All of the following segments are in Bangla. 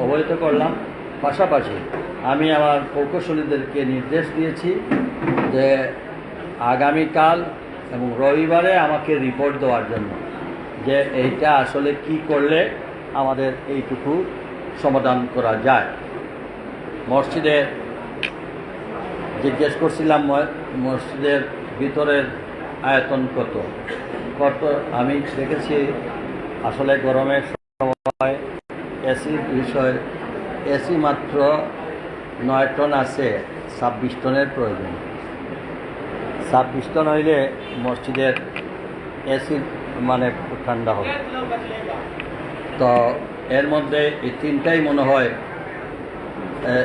অবহিত করলাম। পাশাপাশি আমি আমার প্রকৌশলীদেরকে নির্দেশ দিয়েছি যে আগামীকাল এবং রবিবারে আমাকে রিপোর্ট দেওয়ার জন্য, যে এইটা আসলে কি করলে আমাদের এইটুকু সমাধান করা যায়। মসজিদে জিজ্ঞেস করছিলাম মসজিদের ভিতরের আয়তন কত কত আমি দেখেছি আসলে গরমের সময় এসির বিষয়, এসি মাত্র 9 টন আছে, 26 টনের প্রয়োজন। 26 টন হইলে মসজিদের এসি মানে ঠান্ডা হবে। তো এর মধ্যে এই তিনটাই মনে হয়,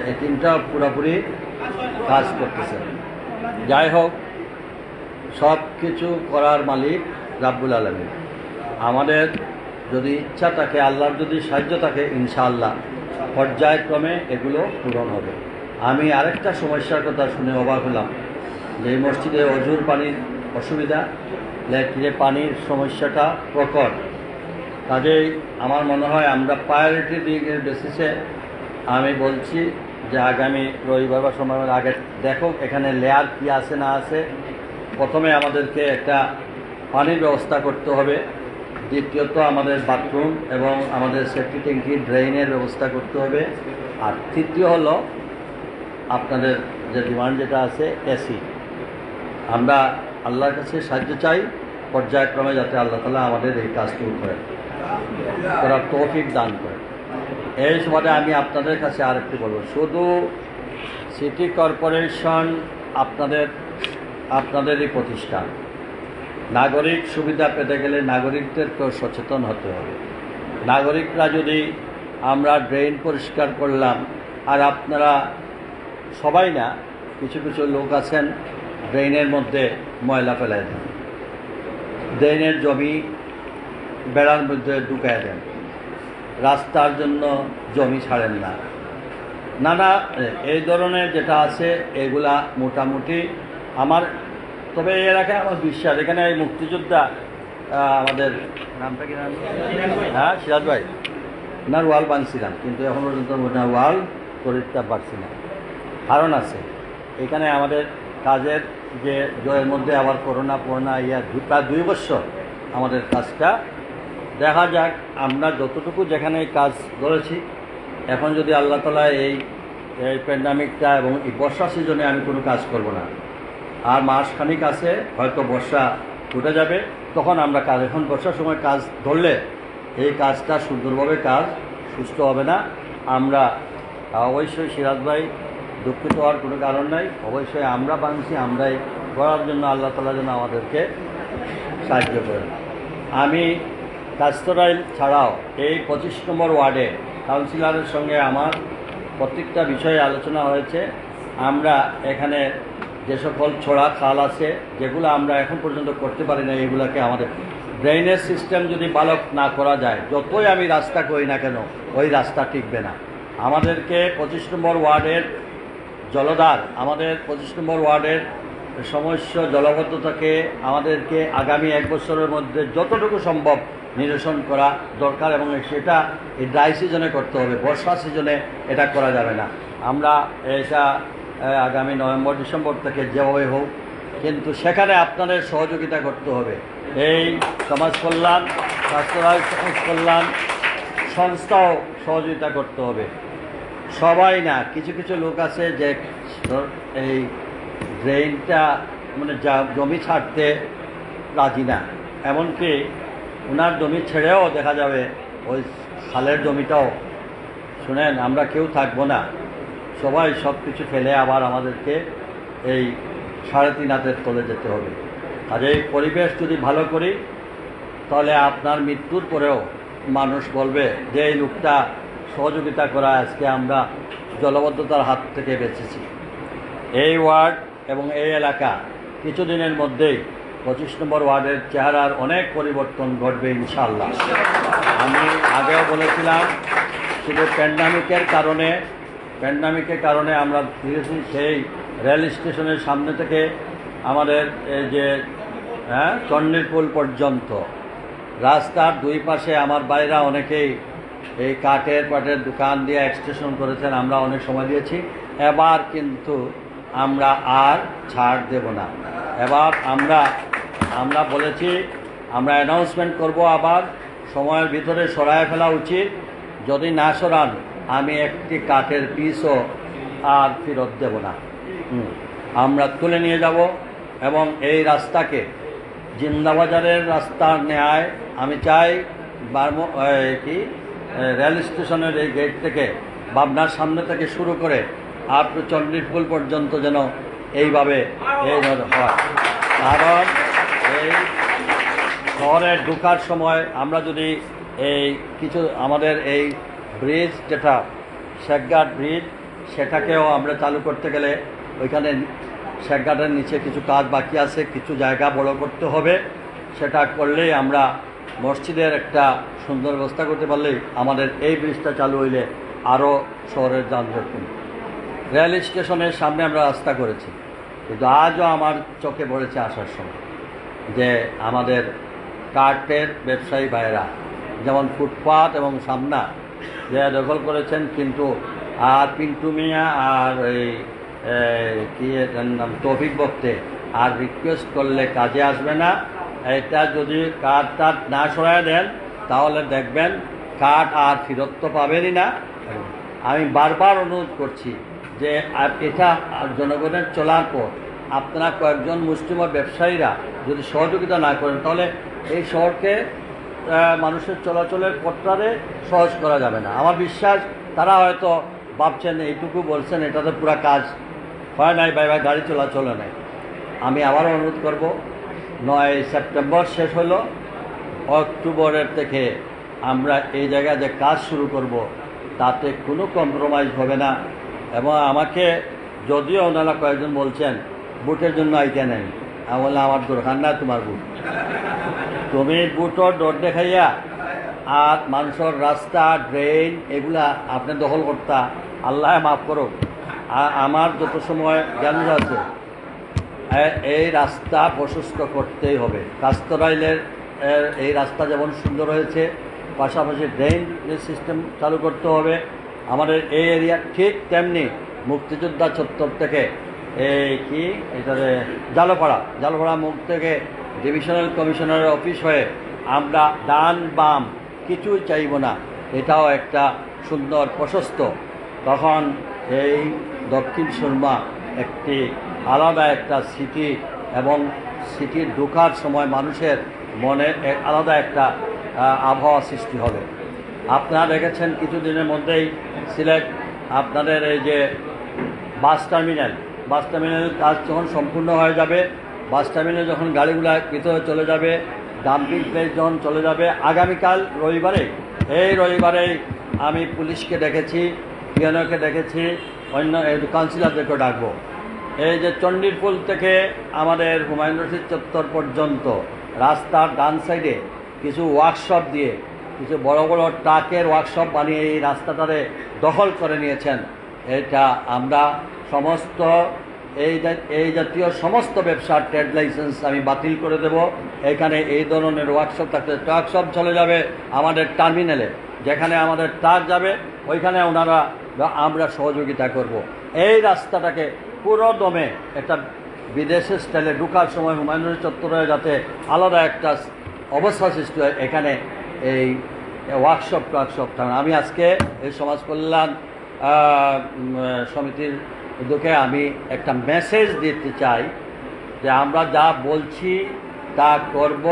এই তিনটা পুরোপুরি কাজ করতেছে। যাই হোক, সব কিছু করার মালিক রাব্বুল আলামিন। আমাদের যদি ইচ্ছা থাকে, আল্লাহর যদি সাহায্য থাকে, ইনশাআল্লাহ পর্যায়ক্রমে এগুলো পূরণ হবে। আমি আরেকটা সমস্যার কথা শুনে অবাক হলাম যে এই মসজিদে অজুর পানির অসুবিধা, ল্যাট্রিনে পানির সমস্যাটা প্রকট। কাজেই আমার মনে হয় আমরা প্রায়োরিটি দিকের বেসিসে আমি বলছি যে আগামী রবিবার বা সোমবার আগে দেখো এখানে লেয়ার কী আছে না আছে। প্রথমে আমাদেরকে একটা পানির ব্যবস্থা করতে হবে, দ্বিতীয়ত আমাদের বাথরুম এবং আমাদের সেফটি ট্যাঙ্কি ড্রেইনের ব্যবস্থা করতে হবে, আর তৃতীয় হলো আপনাদের যে ডিমান্ড যেটা আছে এসি। আমরা আল্লাহর কাছে সাহায্য চাই পর্যায়ক্রমে, যাতে আল্লাহ তাআলা আমাদের এই কাজটুকু করার তৌফিক দান করে। এই সময় আমি আপনাদের কাছে আরেকটু বলব, শুধু সিটি কর্পোরেশন আপনাদেরই প্রতিষ্ঠান। নাগরিক সুবিধা পেতে গেলে নাগরিকদেরকেও সচেতন হতে হবে। নাগরিকরা যদি আমরা ড্রেন পরিষ্কার করলাম, আর আপনারা সবাই না, কিছু কিছু লোক আছেন ড্রেনের মধ্যে ময়লা ফেলায় দেন, ড্রেনের জমি বেড়ার মধ্যে ঢুকায় দেন, রাস্তার জন্য জমি ছাড়েন না, নানা এই ধরনের যেটা আছে এগুলা মোটামুটি আমার, তবে এই এলাকায় আমার বিশ্বাস, এখানে এই মুক্তিযোদ্ধা আমাদের নামটা কি নাম, হ্যাঁ সিরাজ ভাই, ওনার ওয়াল বানছিলাম, কিন্তু এখন পর্যন্ত ওনার ওয়াল করতে পারছি না। কারণ আছে এখানে আমাদের কাজের যে জয়ের মধ্যে আবার করোনা প্রায় 2 বছর আমাদের কাজটা, দেখা যাক আমরা যতটুকু যেখানে কাজ ধরেছি। এখন যদি আল্লাহ তাআলা এই প্যান্ডামিকটা এবং এই বর্ষা সিজনে আমি কোনো কাজ করব না, আর মাসখানিক আছে হয়তো বর্ষা উঠে যাবে, তখন আমরা কাজ, এখন বর্ষার সময় কাজ ধরলে এই কাজটা সুন্দরভাবে কাজ সুস্থ হবে না। আমরা অবশ্যই সিরাজ ভাই দুঃখিত হওয়ার কোনো কারণ নাই, অবশ্যই আমরা বাংছি, আমরাই করার জন্য আল্লাহ তাআলা যেন আমাদেরকে সাহায্য করেন। আমি কাস্তরাইল ছাড়াও এই 25 নম্বর ওয়ার্ডে কাউন্সিলরের সঙ্গে আমার প্রত্যেকটা বিষয়ে আলোচনা হয়েছে। আমরা এখানে যে সকল ছোড়া খাল আছে যেগুলো আমরা এখন পর্যন্ত করতে পারি না, এগুলোকে আমাদের ড্রেনেজ সিস্টেম যদি ভালো না করা যায়, যতই আমি রাস্তা করি না কেন ওই রাস্তা টিকবে না। আমাদেরকে 25 নম্বর ওয়ার্ডের জলধার, আমাদের 25 নম্বর ওয়ার্ডের সমস্যা জলবদ্ধতাকে আমাদেরকে আগামী 1 বছরের মধ্যে যতটুকু সম্ভব নিরসন করা দরকার, এবং সেটা এই ড্রাই সিজনে করতে হবে, বর্ষা সিজনে এটা করা যাবে না। আমরা এটা আগামী নভেম্বর ডিসেম্বর থেকে যেভাবে হোক, কিন্তু সেখানে আপনাদের সহযোগিতা করতে হবে। এই সমাজ কল্যাণ, স্বাস্থ্যরাজ সমাজ কল্যাণ সংস্থাও সহযোগিতা করতে হবে। সবাই না, কিছু কিছু লোক আছে যে এই ড্রেনটা মানে জমি ছাড়তে রাজি না, এমনকি ওনার জমি ছেড়েও দেখা যাবে ওই খালের জমিটাও, শুনেন আমরা কেউ থাকবো না, সবাই সব কিছু ফেলে আবার আমাদেরকে এই 3.5 হাতের তলে যেতে হবে। আর এই পরিবেশ যদি ভালো করি, তাহলে আপনার মৃত্যুর পরেও মানুষ বলবে যে এই লোকটা সহযোগিতা করা আজকে আমরা জলবদ্ধতার হাত থেকে বেঁচেছি। এই ওয়ার্ড এবং এই এলাকা কিছুদিনের মধ্যেই 25 নম্বর ওয়ার্ডের চেহারার অনেক পরিবর্তন ঘটবে ইনশাআল্লাহ। আমি আগেও বলেছিলাম, শুধু প্যান্ডামিকের কারণে আমরা ফিরেছি সেই রেল স্টেশনের সামনে থেকে আমাদের এই যে চণ্ডীপুল পর্যন্ত রাস্তার 2 পাশে আমার বাইরা অনেকেই এই কাঠের পাটের দোকান দিয়ে এক্সটেনশন করেছেন, আমরা অনেক সময় দিয়েছি। এবার কিন্তু আমরা আর ছাড় দেব না। এবার আমরা বলেছি আমরা অ্যানাউন্সমেন্ট করব, আবার সময়ের ভিতরে সরায় ফেলা উচিত। যদি না সরান আমি একটি কাঠের পিসও আর ফেরত দেব না। আমরা তুলে নিয়ে যাব এবং এই রাস্তাকে জিন্দাবাজারের রাস্তার ন্যায় আমি চাই রেল স্টেশনের এই গেট থেকে পাবনার সামনে থেকে শুরু করে আপ টু চণ্ডীপুল পর্যন্ত যেন এইভাবে হয়। কারণ এই শহরে ঢোকার সময় আমরা যদি এই কিছু আমাদের এই ব্রিজ যেটা শেখঘাট ব্রিজ, সেটাকেও আমরা চালু করতে গেলে ওইখানে শেখঘাটের নিচে কিছু কাজ বাকি আছে, কিছু জায়গা বড় করতে হবে। সেটা করলেই আমরা মসজিদের একটা সুন্দর ব্যবস্থা করতে পারলেই আমাদের এই ব্রিজটা চালু হইলে আরও শহরের যানজট কমবে। রেল স্টেশনের সামনে আমরা রাস্তা করেছি, কিন্তু আজও আমার চোখে পড়েছে আসার সময় যে আমাদের কাঠের ব্যবসায়ী ভাইয়েরা যেমন ফুটপাত এবং সামনা যে দখল করেছেন, কিন্তু আর পিন্টু মিয়া আর এই কি নাম তৌফিক বক্তে আর রিকোয়েস্ট করলে কাজে আসবে না। এটা যদি কাঠ না সরায় দেন তাহলে দেখবেন কাঠ আর ফেরত তো পাবেনই না। আমি বারবার অনুরোধ করছি যে এটা জনগণের চলার পর আপনারা কয়েকজন মুসলিম ব্যবসায়ীরা যদি সহযোগিতা না করেন তাহলে এই শহরকে মানুষের চলাচলের পথটারে সহজ করা যাবে না। আমার বিশ্বাস তারা হয়তো ভাবছেন এইটুকু বলছেন, এটাতে পুরো কাজ হয় নাই, ভাই গাড়ি চলাচলে নাই। আমি আবারও অনুরোধ করব, 9 সেপ্টেম্বর শেষ হলো, অক্টোবরের থেকে আমরা এই জায়গায় যে কাজ শুরু করব তাতে কোনো কম্প্রোমাইজ হবে না। এবং আমাকে যদিও ওনারা কয়েকজন বলছেন বুটের জন্য আইতে নেন, আমি বললাম আমার দরকার না তোমার বুট, তুমি বুটর ডর দেখাইয়া আর মানুষের রাস্তা ড্রেন এগুলা আপনি দখল করতা, আল্লাহ মাফ করো। আমার যত সময় জ্ঞান আছে এই রাস্তা প্রশস্ত করতেই হবে। কাস্তরাইলের এই রাস্তা যেমন সুন্দর হয়েছে, পাশাপাশি ড্রেন সিস্টেম চালু করতে হবে আমাদের এই এরিয়া। ঠিক তেমনি মুক্তিযোদ্ধা চত্বর থেকে এটাতে জালপাড়া মুখ থেকে ডিভিশনাল কমিশনারের অফিস হয়ে আমরা ডান বাম কিছুই চাইব না, এটাও একটা সুন্দর প্রশস্ত। তখন এই দক্ষিণ সুরমা একটি আলাদা একটা সিটি, এবং সিটির ঢোকার সময় মানুষের মনে আলাদা একটা আবহাওয়া সৃষ্টি হবে। আপনারা দেখেছেন কিছুদিনের মধ্যেই সিলেট আপনাদের এই যে বাস টার্মিনাল কাজ যখন সম্পূর্ণ হয়ে যাবে, বাস টার্মিনাল যখন গাড়িগুলা ভিতরে চলে যাবে, ডাম্পিং প্লেস যখন চলে যাবে, আগামীকাল এই রবিবারেই আমি পুলিশকে ডেকেছি, পিএনওকে ডেকেছি, অন্য কাউন্সিলরদেরকেও ডাকবো। এই যে চণ্ডীপুল থেকে আমাদের হুমায়ুন রশিদ চত্বর পর্যন্ত রাস্তার ডান সাইডে কিছু ওয়ার্কশপ দিয়ে কিছু বড় বড় ট্রাকের ওয়ার্কশপ বানিয়ে এই রাস্তাটারে দখল করে নিয়েছেন। এটা আমরা সমস্ত এই জাতীয় সমস্ত ব্যবসার ট্রেড লাইসেন্স আমি বাতিল করে দেব। এখানে এই ধরনের ওয়ার্কশপ থাকতে ট্রাকশপ চলে যাবে আমাদের টার্মিনালে, যেখানে আমাদের ট্রাক যাবে ওইখানে আমরা সহযোগিতা করব। এই রাস্তাটাকে পুরো দমে একটা বিদেশের স্টাইলে ঢোকার সময় হুমায়ুন চত্বরে যাতে আলাদা একটা অবস্থা সৃষ্টি হয়, এখানে এই ওয়ার্কশপ থাকবে। আমি আজকে এই সমাজ কল্যাণ সমিতির উদ্যোগে আমি একটা মেসেজ দিতে চাই যে আমরা যা বলছি তা করব,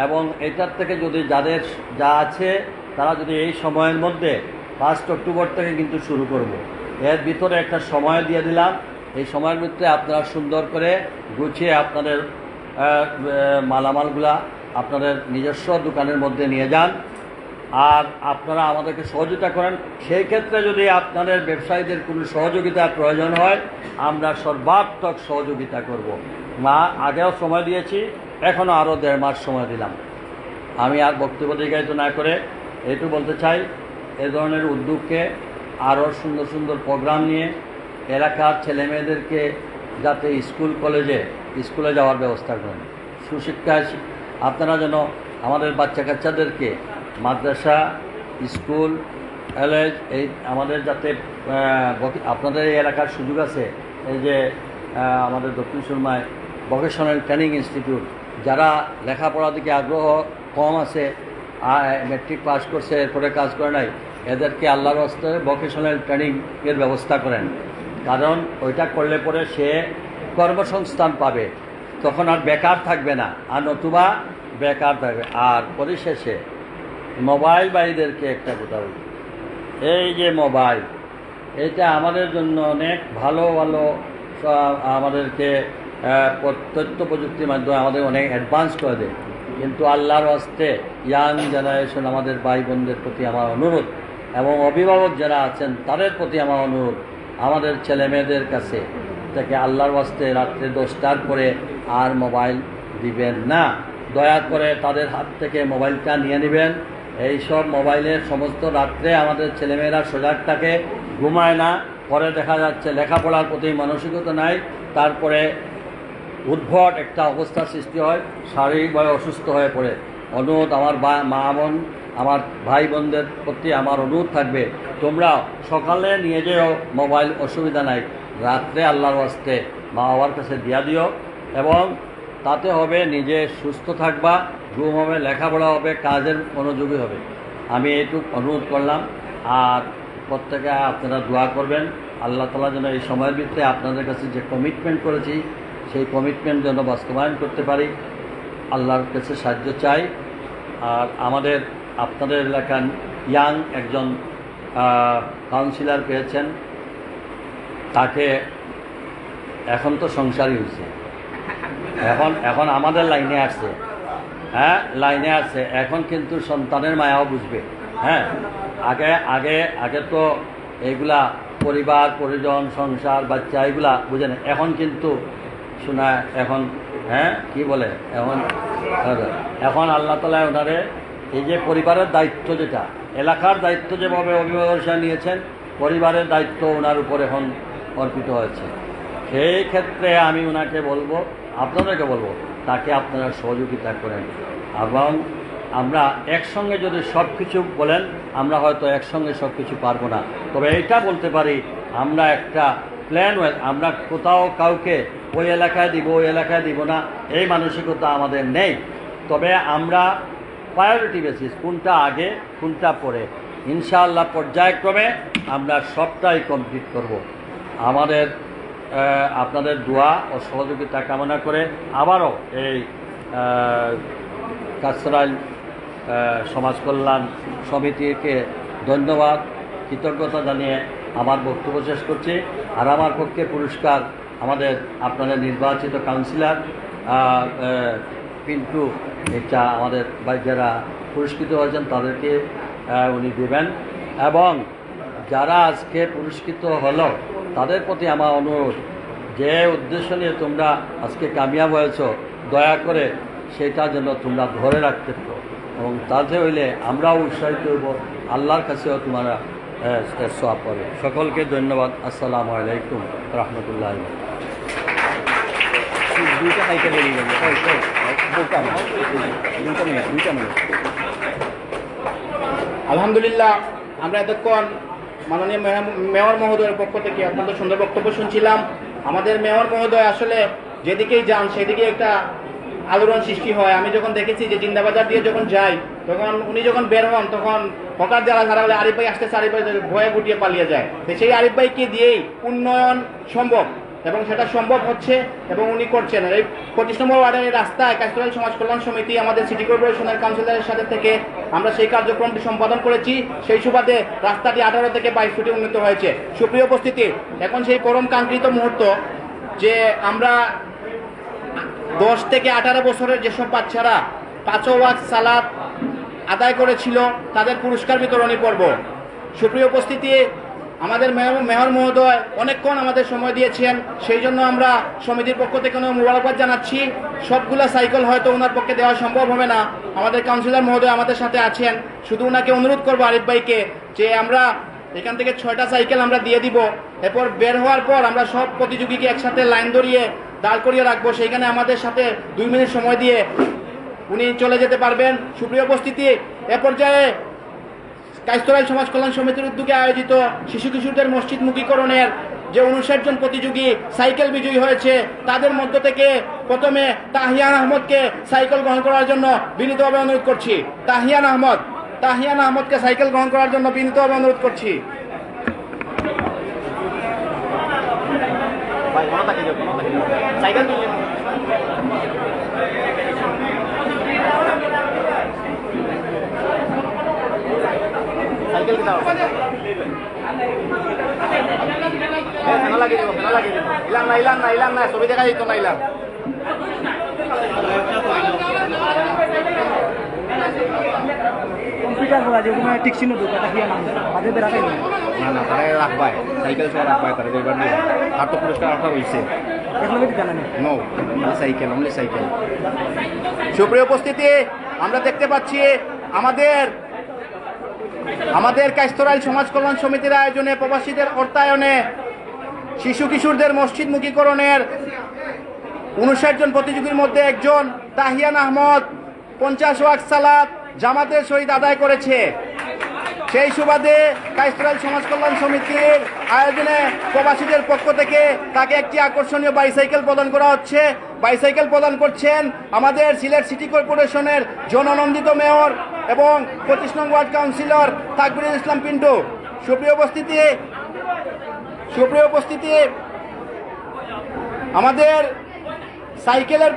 এবং এটার থেকে যদি যাদের যা আছে তারা যদি এই সময়ের মধ্যে 5 অক্টোবর থেকে কিন্তু শুরু করব। এর ভিতরে একটা সময় দিয়ে দিলাম, এই সময়ের মধ্যে আপনারা সুন্দর করে গুছিয়ে আপনাদের মালামালগুলা আপনাদের নিজস্ব দোকানের মধ্যে নিয়ে যান, আর আপনারা আমাদেরকে সহযোগিতা করেন। সেই ক্ষেত্রে যদি আপনাদের ব্যবসায়ীদের কোনো সহযোগিতার প্রয়োজন হয় আমরা সর্বাত্মক সহযোগিতা করব। আগেও সময় দিয়েছি, এখনও আরও 1.5 মাস সময় দিলাম। আমি আর বক্তব্য দীর্ঘায়িত না করে এইটুকু বলতে চাই, এ ধরনের উদ্যোগকে আরও সুন্দর সুন্দর প্রোগ্রাম নিয়ে এলাকার ছেলেমেয়েদেরকে যাতে স্কুলে যাওয়ার ব্যবস্থা করেন, সুশিক্ষায় আপনারা যেন আমাদের বাচ্চা কাচ্চাদেরকে মাদ্রাসা স্কুল কলেজ এই আমাদের যাতে আপনাদের এই এলাকার সুযোগ আছে, এই যে আমাদের দক্ষিণ সুরমায় ভোকেশনাল ট্রেনিং ইনস্টিটিউট, যারা লেখাপড়ার দিকে আগ্রহ কম আছে, মেট্রিক পাস করছে এরপরে কাজ করে নাই, এদেরকে আল্লাহর হস্তে ভোকেশনাল ট্রেনিংয়ের ব্যবস্থা করেন। কারণ ওইটা করলে পরে সে কর্মসংস্থান পাবে, তখন আর বেকার থাকবে না, আর নতুবা বেকার থাকবে। আর পরিশেষে মোবাইল বাড়িদেরকে একটা কথা বলি, এই যে মোবাইল, এটা আমাদের জন্য অনেক ভালো ভালো আমাদেরকে তথ্য প্রযুক্তির মাধ্যমে আমাদের অনেক অ্যাডভান্স করে দেয়, কিন্তু আল্লাহর হস্তে ইয়াং জেনারেশন আমাদের ভাই বোনদের প্রতি আমার অনুরোধ, এবং অভিভাবক যারা আছেন তাদের প্রতি আমার অনুরোধ, আমাদের ছেলে মেয়েদের কাছে থেকে আল্লাহর হস্তে রাত্রে 10টার পরে আর মোবাইল দিবেন না। দয়া করে তাদের হাত থেকে মোবাইলটা নিয়ে নেবেন। এইসব মোবাইলের সমস্ত রাত্রে আমাদের ছেলেমেয়েরা সজাগ থাকে, ঘুমায় না, পরে দেখা যাচ্ছে লেখাপড়ার প্রতি মানসিকতা নাই, তারপরে উদ্ভট একটা অবস্থার সৃষ্টি হয়, শারীরিকভাবে অসুস্থ হয়ে পড়ে। অনুরোধ আমার মা বোন, আমার ভাই বোনদের প্রতি আমার অনুরোধ থাকবে, তোমরা সকালে নিয়ে যেও মোবাইল, অসুবিধা নাই, রাত্রে আল্লাহর ওয়াস্তে মা বাবার কাছে দিয়া দিও, এবং তাতে হবে নিজে সুস্থ থাকবা, ঘুম হবে, লেখাপড়া হবে, কাজের মনোযোগী হবে। আমি এইটুকু অনুরোধ করলাম। আর প্রত্যেকে আপনারা দোয়া করবেন, আল্লাহ তাআলা যেন এই সময়ের ভিতরে আপনাদের কাছে যে কমিটমেন্ট করেছি সেই কমিটমেন্ট যেন বাস্তবায়ন করতে পারি, আল্লাহর কাছে সাহায্য চাই। আর আমাদের আপনাদের এলাকার ইয়াং একজন কাউন্সিলর পেয়েছেন, তাকে এখন তো সংসারই হয়েছে, এখন আমাদের লাইনে আসছে, হ্যাঁ লাইনে আসছে, এখন কিন্তু সন্তানের মায়াও বুঝবে। হ্যাঁ, আগে আগে আগে তো এইগুলা পরিবার পরিজন সংসার বাচ্চা এগুলা বুঝে না, এখন কিন্তু শোনা, এখন হ্যাঁ কি বলে, এখন আল্লাহ তাআলা ওনারে এই যে পরিবারের দায়িত্ব, যেটা এলাকার দায়িত্ব যেভাবে অভিভাবক নিয়েছেন, পরিবারের দায়িত্ব ওনার উপর এখন অর্পিত হয়েছে। সেই ক্ষেত্রে আমি ওনাকে বলবো, আপনাদেরকে বলবো, তাকে আপনারা সহযোগিতা করেন। এবং আমরা একসঙ্গে যদি সব কিছু বলেন, আমরা হয়তো একসঙ্গে সব কিছু পারবো না, তবে এইটা বলতে পারি, আমরা একটা প্ল্যান, আমরা কোথাও কাউকে ওই এলাকায় দিব ওই এলাকায় দিব না এই মানসিকতা আমাদের নেই। তবে আমরা প্রায়োরিটি বেসিস, কোনটা আগে কোনটা পরে, ইনশাআল্লাহ পর্যায়ক্রমে আমরা সবটাই কমপ্লিট করব। আমাদের আপনাদের দোয়া ও সহযোগিতা কামনা করে আবারও এই কাছড়াইল সমাজ কল্যাণ সমিতিকে ধন্যবাদ, কৃতজ্ঞতা জানিয়ে আমার বক্তব্য শেষ করছি। আর আমার পক্ষে পুরস্কার আমাদের আপনাদের নির্বাচিত কাউন্সিলর পিন্টু, এটা আমাদের যারা পুরস্কৃত হয়েছেন তাদেরকে উনি দেবেন, এবং যারা আজকে পুরস্কৃত হলো তাদের প্রতি আমার অনুরোধ, যে উদ্দেশ্য নিয়ে তোমরা আজকে কামিয়াব হয়েছ, দয়া করে সেটা যেন তোমরা ধরে রাখতে পারো, এবং তাতে হইলে আমরাও উৎসাহিত হইব, আল্লাহর কাছেও তোমরা সওয়াব পাবে। সকলকে ধন্যবাদ। আসসালামু আলাইকুম রহমতুল্লাহ। আলহামদুলিল্লাহ, আমরা এতক্ষণ মাননীয় মেয়র মহোদয়ের পক্ষ থেকে অত্যন্ত সুন্দর বক্তব্য শুনছিলাম। আমাদের মেয়র মহোদয় আসলে যেদিকেই যান সেদিকে একটা আলোড়ন সৃষ্টি হয়। আমি যখন দেখেছি যে জিন্দাবাজার দিয়ে যখন যাই, তখন উনি যখন বের হন, তখন হকার যারা যারা বলে আরিফ ভাই আসতেছে, আরিফ ভাই ভয়ে গুটিয়ে পালিয়ে যায়। সেই আরিফ ভাইকে দিয়েই উন্নয়ন সম্ভব, এবং সেটা সম্ভব হচ্ছে এবং উনি করছেন। এই 25 নম্বর ওয়ার্ডের রাস্তায় কাছড়াইল সমাজ কল্যাণ সমিতি আমাদের সিটি কর্পোরেশনের কাউন্সিলরের সাথে থেকে আমরা সেই কার্যক্রমটি সম্পাদন করেছি। সেই সুবাদে রাস্তাটি 18 থেকে 22 ফুটে উন্নীত হয়েছে। সুপ্রিয় উপস্থিতি, এখন সেই পরম কাঙ্ক্ষিত মুহূর্ত যে আমরা 10 থেকে 18 বছরের যেসব বাচ্চারা 5 ওয়াক্ত সালাত আদায় করেছিল তাদের পুরস্কার বিতরণী পর্ব। সুপ্রিয় উপস্থিতি, আমাদের মেয়র মহোদয় অনেকক্ষণ আমাদের সময় দিয়েছেন, সেই জন্য আমরা সমিতির পক্ষ থেকে মোবারকবাদ জানাচ্ছি। সবগুলা সাইকেল হয়তো ওনার পক্ষে দেওয়া সম্ভব হবে না। আমাদের কাউন্সিলর মহোদয় আমাদের সাথে আছেন, শুধু ওনাকে অনুরোধ করবো আরিফ ভাইকে যে আমরা এখান থেকে 6টা সাইকেল আমরা দিয়ে দিব। এরপর বের হওয়ার পর আমরা সব প্রতিযোগীকে একসাথে লাইন ধরিয়ে দাঁড় করিয়ে রাখবো, সেইখানে আমাদের সাথে 2 মিনিট সময় দিয়ে উনি চলে যেতে পারবেন। সুপ্রিয় উপস্থিতি, এ পর্যায়ে কায়স্থরাইল সমাজ কল্যাণ সমিতির উদ্যোগে আয়োজিত শিশু কিশোরদের মসজিদমুখীকরণের যে 59 জন প্রতিযোগী সাইকেল বিজয়ী হয়েছে, তাদের মধ্য থেকে প্রথমে তাহিয়ান আহমদকে সাইকেল গ্রহণ করার জন্য বিনীতভাবে অনুরোধ করছি। তাহিয়ান আহমদকে সাইকেল গ্রহণ করার জন্য বিনীতভাবে অনুরোধ করছি। সাইকেল সাইকেল দাও, ইলাম না ছবি দেখা যেত না ইলাম। কম্পিউটার করা যেগুলো ঠিক ছিল তো কথা হিয়া নাম বাদে বেরাতে না তারা রাখবাই, সাইকেল সহ রাখবাই, তারা এবার নেই। আর তো পুরস্কার রাখা হয়েছে এগুলো জানা নেই। No cycle, only cycle. সুপ্রিয় উপস্থিতি, আমরা দেখতে পাচ্ছি আমাদের কায়স্থরাইল সমাজ কল্যাণ সমিতির আয়োজনে প্রবাসীদের অর্থায়নে শিশু কিশোরদের মসজিদমুখীকরণের 59 জন প্রতিযোগীর মধ্যে একজন তাহিয়ান আহমদ 50 ওয়াক্ত সালাত জামাতের সহিত আদায় করেছে। সেই সুবাদে কায়স্থরাইল সমাজ কল্যাণ সমিতির আয়োজনে প্রবাসীদের পক্ষ থেকে তাকে একটি আকর্ষণীয় বাইসাইকেল প্রদান করা হচ্ছে। বাইসাইকেল প্রদান করছেন আমাদের সিলেট সিটি কর্পোরেশনের জননন্দিত মেয়র এবং 25 নং ওয়ার্ড কাউন্সিলর তাকবিরুল ইসলাম পিন্টু। সুপ্রিয় উপস্থিতি, আমাদের সাইকেলের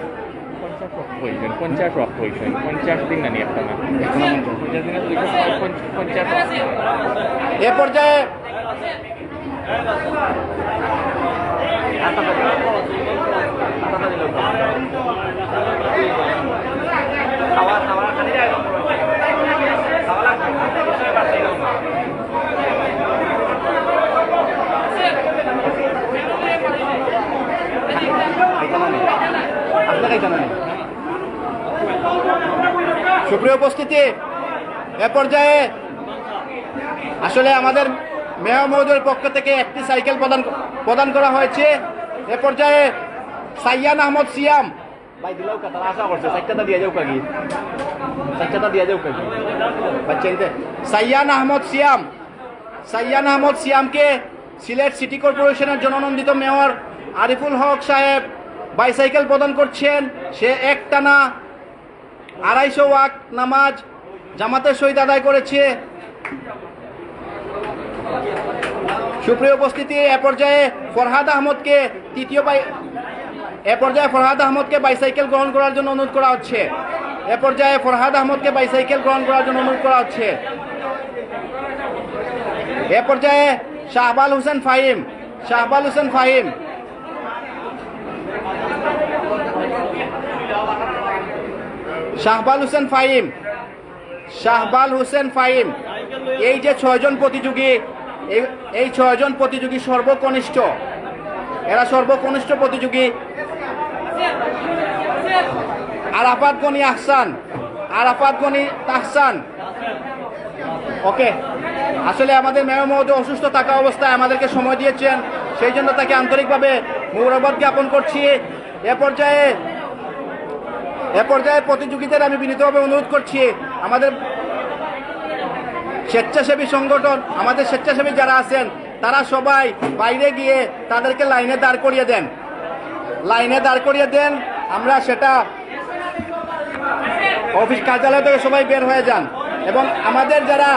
50 রক হয়েছেন 50 দিন না নিয়ে আপনারা 50 দিনে 250 এ পর্যায়ে সুপ্রিয় উপস্থিতি, এ পর্যায়ে আসলে আমাদের মেয়র মহোদয়ের পক্ষ থেকে একটি সাইকেল প্রদান করা হয়েছে। এ পর্যায়ে সাইয়ান আহমদ সিয়াম ভাই দিলাও কথা আশা করছে সাইকেলটা দিয়ে যাও কাকি সাইয়ান আহমদ সিয়ামকে সিলেট সিটি কর্পোরেশনের জননন্দিত মেয়র আরিফুল হক সাহেব বাইসাইকেল প্রদান করছেন। সে একটানা 250 ওয়াক্ত নামাজ জামাতের সহিত আদায় করেছে। সুপ্রিয় উপস্থিতি, এ পর্যায়ে ফরহাদ আহমদকে বাইসাইকেল গ্রহণ করার জন্য অনুরোধ করা হচ্ছে। এ পর্যায়ে শাহবাল হোসেন ফাহিম এই যে 6 জন প্রতিযোগী, এই 6 জন প্রতিযোগী সর্বকনিষ্ঠ, এরা সর্বকনিষ্ঠ প্রতিযোগী। আরাফাত গনি তাহসান। ওকে, আসলে আমাদের মেয়র মহোদয় অসুস্থ থাকা অবস্থায় আমাদেরকে সময় দিয়েছেন, সেই জন্য তাকে আন্তরিকভাবে মোবারকবাদ জ্ঞাপন করছি। এ পর্যায়ে প্রতিযোগীদের আমি বিনীতভাবে অনুরোধ করছি, আমাদের স্বেচ্ছাসেবী সংগঠন, আমাদের স্বেচ্ছাসেবী যারা আছেন তারা সবাই বাইরে গিয়ে তাদেরকে লাইনে দাঁড় করিয়ে দেন। আমরা সেটা অফিস কার্যালয় থেকে সবাই বের হয়ে যান এবং আমাদের যারা